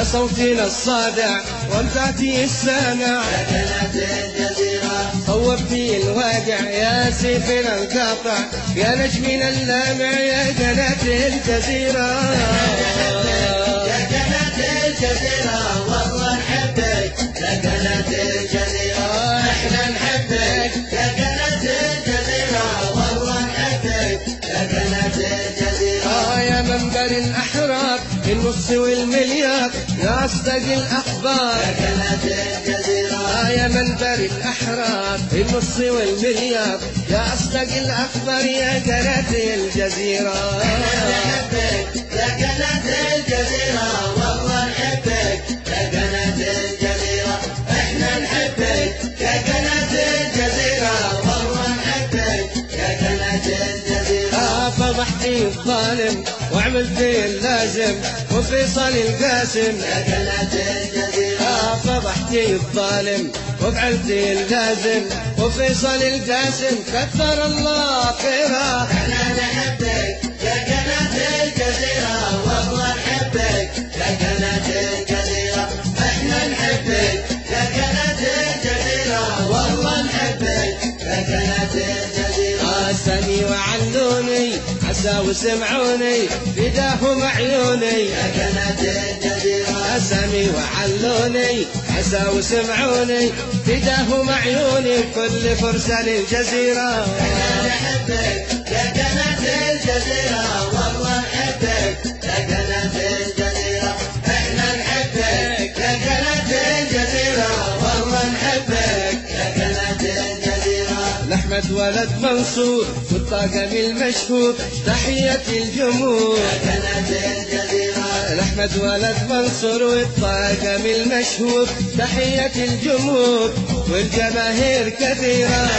يا صوتنا الصادع وامتعتي السامع يا قناة الجزيرة صورتي الواقع يا سيفنا القاطع يا نجمنا اللامع يا قناة الجزيرة يا قناة الجزيرة والله نحبك يا قناة الجزيرة احنا نحبك يا قناة الجزيرة والله نحبك يا قناة الجزيرة يا منبر الأحرار النص والمليار يا أصدق الأخبار يا قناة الجزيرة يا منبر الأحرار النص والمليار يا أصدق الأخبار يا قناة الجزيرة نحبك يا قناة الجزيرة والله نحبك يا قناة الجزيرة احنا نحبك يا قناة الجزيرة والله نحبك يا قناة الجزيرة فضحتي الظالم وعملتي اللازم وفيصل القاسم يا قناة الجزيرة فضحتي الظالم وفعلتي اللازم وفيصل القاسم كثر الله خيره احنا نحبك يا قناة الجزيرة والله نحبك يا قناة الجزيرة احنا نحبك يا قناة الجزيرة والله نحبك يا قناة الجزيرة سني وعلوني عسى وسمعوني فداهم عيوني يا قناة الجزيرة سمي وعلوني عسى وسمعوني فداهم عيوني كل فرصة للجزيرة احنا نحبك يا قناة الجزيرة والله نحبك يا قناة الجزيرة احنا نحبك يا قناة الجزيرة والله نحبك يا قناة الجزيرة لأحمد ولد منصور والطاقم المشهور تحية الجمهور يا قناة الجزيرة لأحمد ولد منصور والطاقم المشهور تحية الجمهور والجماهير كثيرة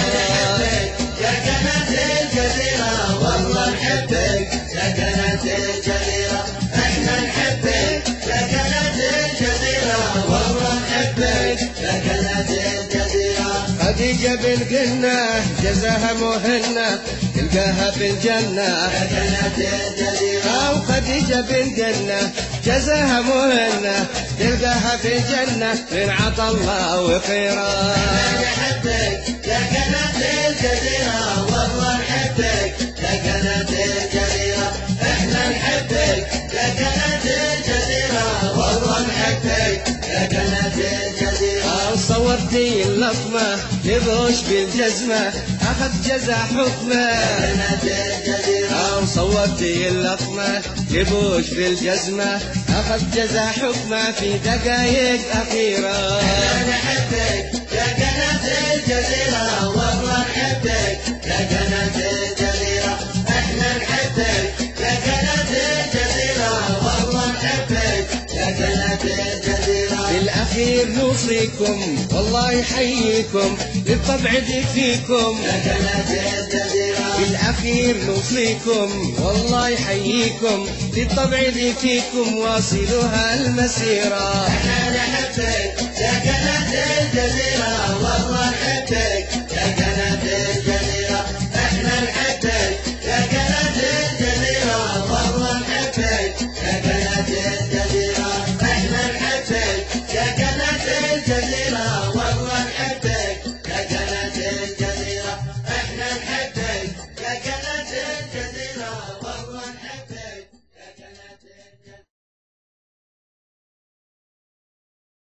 يا قناة الجزيرة والله نحبك يا قناة الجزيرة احنا نحبك يا قناة الجزيرة والله نحبك يا قناة الجزيرة خديجة بن قنة جزاها مهنة تلقاها في الجنة يا قناة الجزيرة وخديجة بن قنة جزاها مهنة تلقاها في الجنة من عطا الله وخيرا نحبك يا قناة الجزيرة والله نحبك يا قناة الجزيرة احنا نحبك يا قناة الجزيرة والله نحبك يا قناة الجزيرة صورتي اللطمة لبوش بالجزمة أخذ جزا حكمه قناة الجزيرة صورتي اللطمة لبوش بالجزمة أخذ جزا حكمه في دقايق أخيرة نحبك يا قناة الجزيرة والله نحبك يا قناة الجزيرة احنا نحبك يا قناة الجزيرة والله نحبك يا قناة الجزيرة بالأخير نوصيكم والله يحييكم للطبع ذي فيكم يا قناة الجزيرة بالأخير نوصيكم والله يحييكم للطبع ذي فيكم واصلوها المسيرة احنا نحبك يا قناة الجزيرة والله نحبك يا قناة الجزيرة احنا نحبك يا قناة الجزيرة والله نحبك يا قناة الجزيرة احنا نحبك يا قناة الجزيرة والله نحبك يا قناة الجزيرة احنا نحبك يا قناة الجزيرة